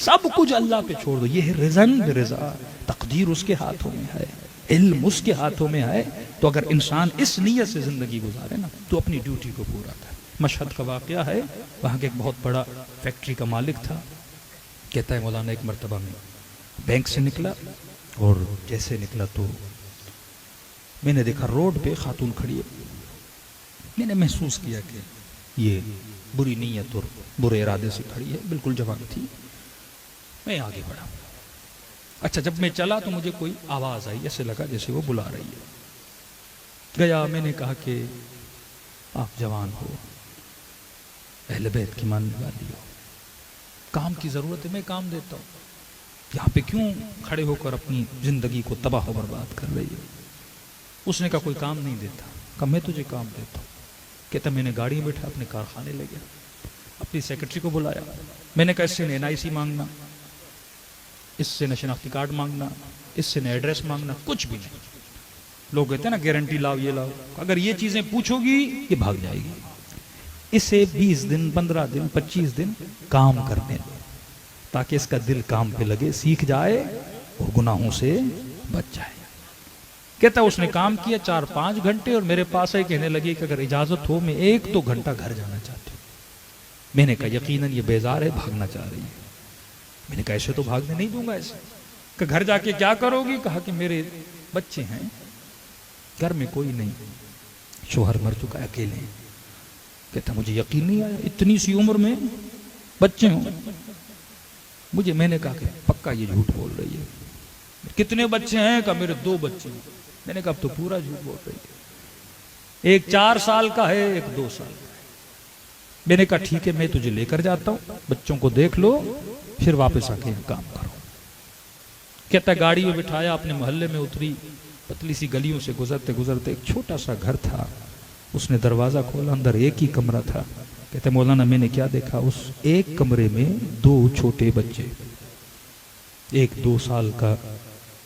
سب کچھ اللہ پہ چھوڑ دو. یہ ہے رزن برضا, تقدیر اس کے ہاتھوں میں ہے, علم اس کے ہاتھوں میں ہے. تو اگر انسان اس نیت سے زندگی گزارے نا تو اپنی ڈیوٹی کو پورا کرے. مشہد کا واقعہ ہے, وہاں کے ایک بہت بڑا فیکٹری کا مالک تھا. کہتا ہے مولانا ایک مرتبہ میں بینک سے نکلا, اور جیسے نکلا تو میں نے دیکھا روڈ پہ خاتون کھڑی ہے. میں نے محسوس کیا کہ یہ بری نیت اور برے ارادے سے کھڑی ہے, بالکل جوان تھی. میں آگے بڑھا. اچھا, جب میں چلا تو مجھے کوئی آواز آئی, ایسے لگا جیسے وہ بلا رہی ہے. گیا, میں نے کہا کہ آپ جوان ہو, اہل بیت کی ماننے والی ہو, کام کی ضرورت ہے, میں کام دیتا ہوں, یہاں پہ کیوں کھڑے ہو کر اپنی زندگی کو تباہ و برباد کر رہی ہے؟ اس نے کہا کوئی کام نہیں دیتا. کہا میں تجھے کام دیتا ہوں. کہتا میں نے گاڑی میں بٹھا اپنے کارخانے لے گیا, اپنی سیکرٹری کو بلایا. میں نے کہا اس سے NIC مانگنا, اس سے نہ شناختی کارڈ مانگنا, اس سے نہ ایڈریس مانگنا, کچھ بھی نہیں. لوگ کہتے ہیں نا گارنٹی لاؤ, یہ لاؤ. اگر یہ چیزیں پوچھو گی یہ بھاگ جائے گی. اسے 20 دن 15 دن 25 دن کام کرنے دو, تاکہ اس کا دل کام پہ لگے, سیکھ جائے اور گناہوں سے بچ جائے. کہتا اس نے کام کیا 4-5 گھنٹے, اور میرے پاس ہے کہنے لگی کہ اگر اجازت ہو میں 1-2 گھنٹہ گھر جانا چاہتی ہوں. میں نے کہا یقیناً یہ بیزار ہے, بھاگنا چاہ رہی ہے. میں نے کہا ایسے تو بھاگنے نہیں دوں گا. ایسے کہ گھر جا کے کیا کرو گی؟ کہا کہ میرے بچے ہیں, گھر میں کوئی نہیں, شوہر مر چکا ہے, اکیلے ہیں. کہتا مجھے یقین نہیں آیا اتنی سی عمر میں بچے ہوں مجھے. میں نے کہا کہ پکا یہ جھوٹ بول رہی ہے. کتنے بچے ہیں؟ کہا میرے 2 بچے ہیں. میں نے کہا اب تو پورا جھوٹ بول رہی ہے. ایک 4 سال کا ہے, ایک 2 سال کا ہے. میں نے کہا ٹھیک ہے, میں تجھے لے کر جاتا ہوں, بچوں کو دیکھ لو, پھر واپس آ کے کام کرو. کہتا ہے گاڑی میں بٹھایا, اپنے محلے میں اتری, پتلی سی گلیوں سے گزرتے گزرتے ایک چھوٹا سا گھر تھا. اس نے دروازہ کھولا, اندر ایک ہی کمرہ تھا. کہتے مولانا میں نے کیا دیکھا, اس ایک کمرے میں 2 چھوٹے بچے, ایک 2 سال کا,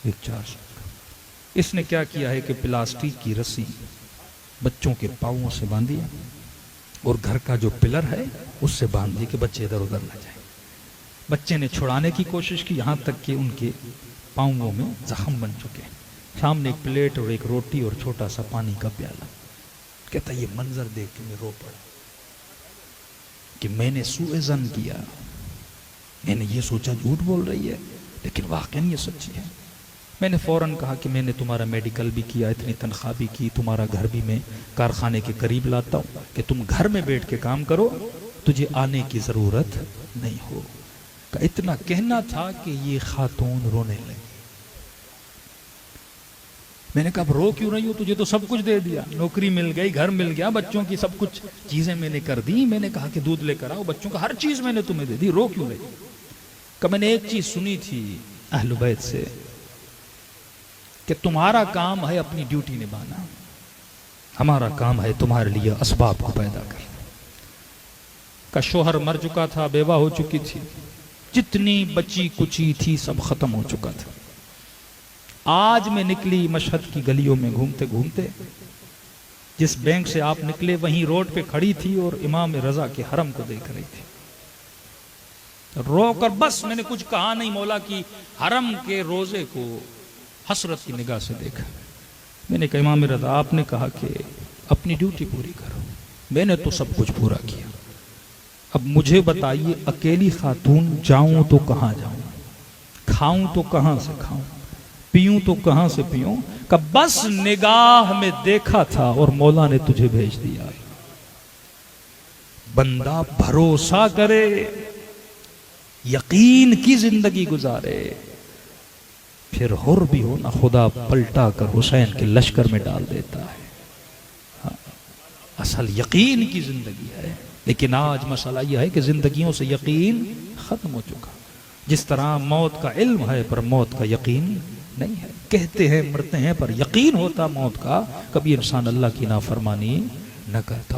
ایک 4 سال کا. اس نے کیا کیا ہے کہ پلاسٹک کی رسی بچوں کے پاؤں سے باندھی, اور گھر کا جو پلر ہے اس سے باندھ دی کہ بچے ادھر ادھر نہ جائیں. بچے نے چھڑانے کی کوشش کی, یہاں تک کہ ان کے پاؤں میں زخم بن چکے. سامنے ایک پلیٹ اور ایک روٹی اور چھوٹا سا پانی کا پیالہ. کہتا یہ منظر دیکھ کے میں رو پڑا کہ میں نے سوء ظن کیا. میں نے یہ سوچا جھوٹ بول رہی ہے, لیکن واقعاً یہ سچی ہے. میں نے فوراً کہا کہ میں نے تمہارا میڈیکل بھی کیا, اتنی تنخواہ بھی کی, تمہارا گھر بھی میں کارخانے کے قریب لاتا ہوں کہ تم گھر میں بیٹھ کے کام کرو, تجھے آنے کی ضرورت نہیں ہو. کہ اتنا کہنا تھا کہ یہ خاتون رونے لگی. میں نے کہا اب رو کیوں رہی ہو, تجھے تو سب کچھ دے دیا, نوکری مل گئی, گھر مل گیا, بچوں کی سب کچھ چیزیں میں نے کر دی. میں نے کہا کہ دودھ لے کر آؤ, بچوں کا ہر چیز میں نے تمہیں دے دی, رو کیوں رہی؟ کہ میں نے ایک چیز سنی تھی اہل بیت سے کہ تمہارا کام ہے اپنی ڈیوٹی نبھانا, ہمارا کام ہے تمہارے لیے اسباب کو پیدا کرنا. کا شوہر مر چکا تھا, بیوہ ہو چکی تھی, جتنی بچی کچی تھی سب ختم ہو چکا تھا. آج میں نکلی مشہد کی گلیوں میں گھومتے گھومتے, جس بینک سے آپ نکلے وہیں روڈ پہ کھڑی تھی اور امام رضا کے حرم کو دیکھ رہی تھی. رو کر بس میں نے کچھ کہا نہیں, مولا کی حرم کے روزے کو حسرت کی نگاہ سے دیکھا. میں نے کہا امام رضا آپ نے کہا کہ اپنی ڈیوٹی پوری کرو, میں نے تو سب کچھ پورا کیا, اب مجھے بتائیے اکیلی خاتون جاؤں تو کہاں جاؤں, کھاؤں تو کہاں سے کھاؤں, پیوں تو کہاں سے پیوں؟ کہ بس نگاہ میں دیکھا تھا اور مولا نے تجھے بھیج دیا. بندہ بھروسہ کرے, یقین کی زندگی گزارے, پھر حر بھی ہو نا خدا پلٹا کر حسین کے لشکر میں ڈال دیتا ہے. اصل یقین کی زندگی ہے. لیکن آج مسئلہ یہ ہے کہ زندگیوں سے یقین ختم ہو چکا. جس طرح موت کا علم ہے پر موت کا یقین نہیں ہے. کہتے ہیں مرتے ہیں پر یقین ہوتا موت کا, کبھی انسان اللہ کی نافرمانی نہ کرتا.